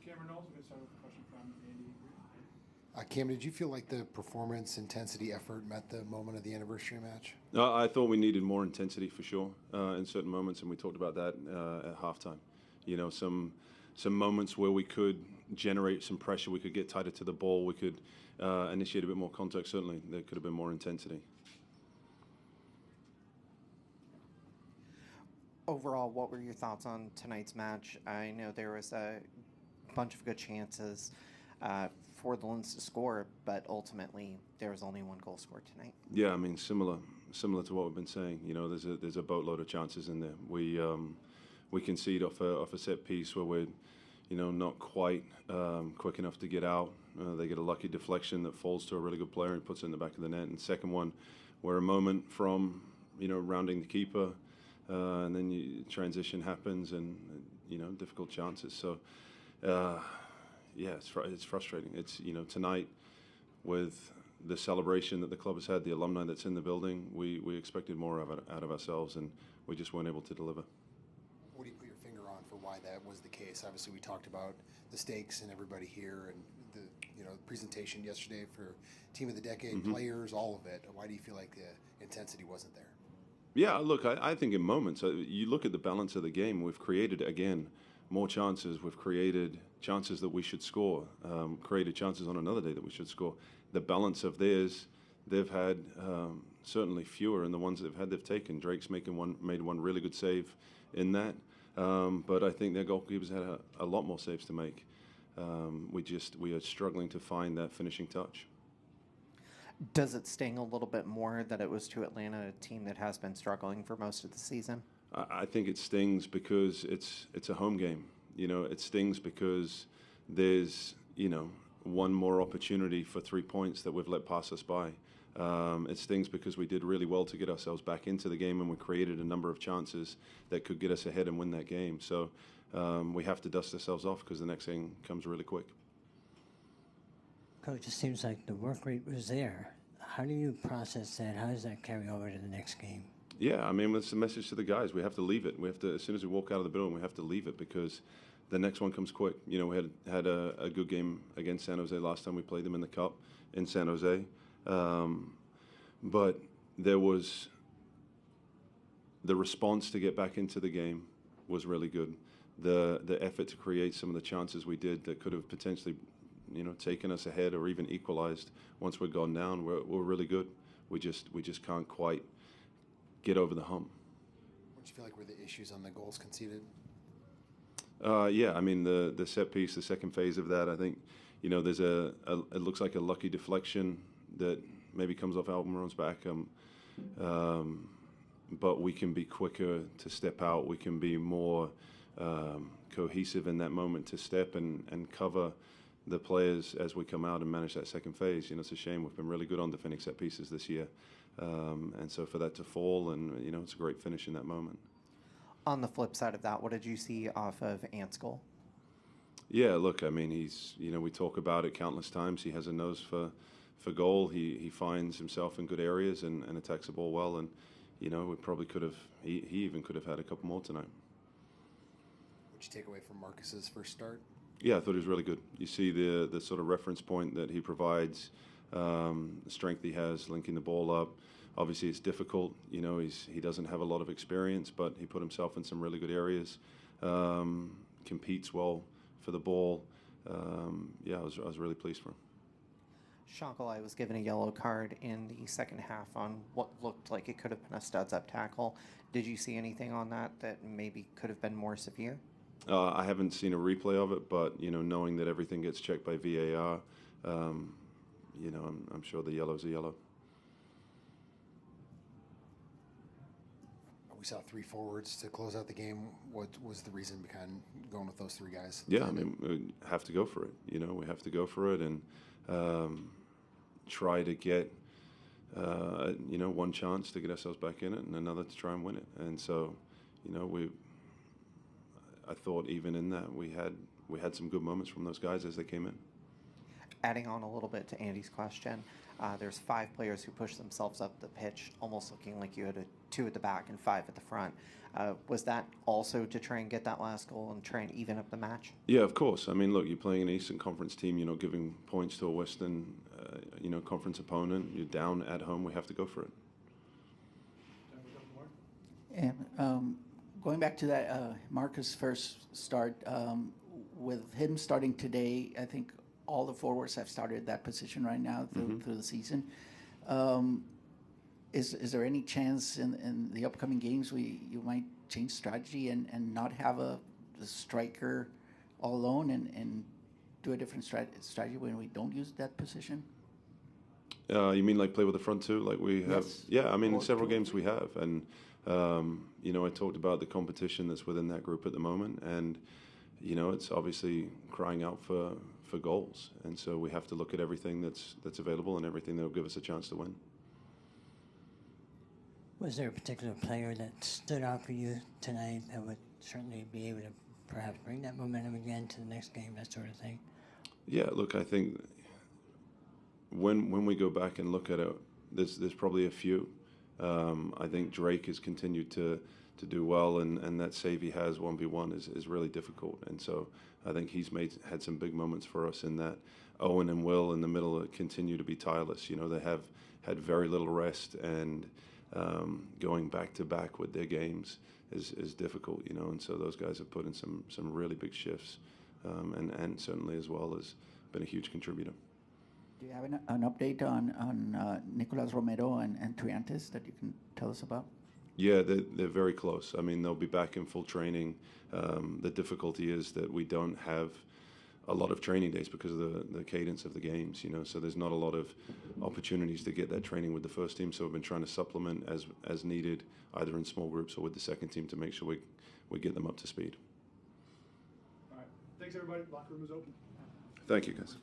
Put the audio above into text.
Cameron Knowles, we're going to start with a question from Andy. Cam, did you feel like the performance, intensity, effort met the moment of the anniversary match? I thought we needed more intensity for sure in certain moments, and we talked about that at halftime. You know, some moments where we could generate some pressure, we could get tighter to the ball, we could initiate a bit more contact. Certainly, there could have been more intensity. Overall, what were your thoughts on tonight's match? I know there was a bunch of good chances for the Loons to score, but ultimately there was only one goal scored tonight. Yeah, I mean, similar to what we've been saying. You know, there's a boatload of chances in there. We concede off a set piece where we're, you know, not quite quick enough to get out. They get a lucky deflection that falls to a really good player and puts it in the back of the net. And second one, we're a moment from, you know, rounding the keeper, and then transition happens, and you know, difficult chances. So. Yeah, it's frustrating. It's, you know, tonight with the celebration that the club has had, the alumni that's in the building, we expected more out of ourselves, and we just weren't able to deliver. What do you put your finger on for why that was the case? Obviously, we talked about the stakes and everybody here, and the presentation yesterday for Team of the Decade, players, all of it. Why do you feel like the intensity wasn't there? Yeah, look, I think in moments, you look at the balance of the game. We've created again more chances. We've created chances that we should score, created chances on another day that we should score. The balance of theirs, they've had certainly fewer, and the ones that they've had, they've taken. Drake's made one really good save in that, but I think their goalkeepers had a lot more saves to make. We are struggling to find that finishing touch. Does it sting a little bit more that it was to Atlanta, a team that has been struggling for most of the season? I think it stings because it's a home game. You know, it stings because there's, you know, one more opportunity for 3 points that we've let pass us by. It stings because we did really well to get ourselves back into the game, and we created a number of chances that could get us ahead and win that game. So we have to dust ourselves off because the next thing comes really quick. Coach, it seems like the work rate was there. How do you process that? How does that carry over to the next game? Yeah, I mean, it's a message to the guys. We have to leave it. We have to, as soon as we walk out of the building, we have to leave it because the next one comes quick. You know, we had a good game against San Jose last time we played them in the Cup in San Jose. But there was the response to get back into the game was really good. The effort to create some of the chances we did that could have potentially, you know, taken us ahead or even equalized once we'd gone down were really good. We just can't quite get over the hump. What do you feel like were the issues on the goals conceded? Yeah, I mean the set piece, the second phase of that. I think, you know, there's it looks like a lucky deflection that maybe comes off Almiron's back. But we can be quicker to step out. We can be more cohesive in that moment to step and cover the players as we come out and manage that second phase. You know, it's a shame. We've been really good on defending set pieces this year. And so for that to fall, and, you know, it's a great finish in that moment. On the flip side of that, what did you see off of Ant's goal? Yeah, look, I mean, he's, you know, we talk about it countless times. He has a nose for goal. He finds himself in good areas and attacks the ball well. And, you know, we probably could have, he even could have had a couple more tonight. What'd you take away from Marcus's first start? Yeah, I thought he was really good. You see the sort of reference point that he provides, the strength he has linking the ball up. Obviously, it's difficult. You know, he doesn't have a lot of experience, but he put himself in some really good areas. Competes well for the ball. Yeah, I was really pleased for him. Shankly was given a yellow card in the second half on what looked like it could have been a studs-up tackle. Did you see anything on that maybe could have been more severe? I haven't seen a replay of it, but, you know, knowing that everything gets checked by VAR, you know, I'm sure the yellow's a yellow. We saw 3 forwards to close out the game. What was the reason behind going with those 3 guys? Yeah, I mean, we have to go for it. You know, we have to go for it and try to get, you know, one chance to get ourselves back in it and another to try and win it. And so, you know, I thought even in that we had some good moments from those guys as they came in. adding on a little bit to Andy's question, there's 5 players who pushed themselves up the pitch, almost looking like you had 2 at the back and 5 at the front. Was that also to try and get that last goal and try and even up the match? Yeah, of course. I mean, look, you're playing an Eastern Conference team. You're not giving points to a Western, conference opponent. You're down at home. We have to go for it. And going back to that, Marcus' first start, with him starting today, I think all the forwards have started that position right now through the season. Is there any chance in the upcoming games you might change strategy and not have the striker all alone and do a different strategy when we don't use that position? You mean like play with the front two, like we have? Yes. Yeah, I mean, in Or several 2 or games 3. we have, and I talked about the competition that's within that group at the moment, and it's obviously crying out for goals, and so we have to look at everything that's available and everything that will give us a chance to win. Was there a particular player that stood out for you tonight that would certainly be able to perhaps bring that momentum again to the next game, that sort of thing? Yeah, look, I think when we go back and look at it, there's probably a few. I think Drake has continued to do well, and that save he has 1v1 is really difficult. And so I think he's had some big moments for us in that. Owen and Will in the middle continue to be tireless. They have had very little rest, and going back to back with their games is difficult. And so those guys have put in some really big shifts, and certainly as well as been a huge contributor. Do you have an update on Nicolas Romero and Triantes that you can tell us about? Yeah, they're very close. I mean, they'll be back in full training. The difficulty is that we don't have a lot of training days because of the cadence of the games, so there's not a lot of opportunities to get that training with the first team. So we've been trying to supplement as needed, either in small groups or with the second team, to make sure we get them up to speed. All right. Thanks, everybody. Locker room is open. Thank you, guys.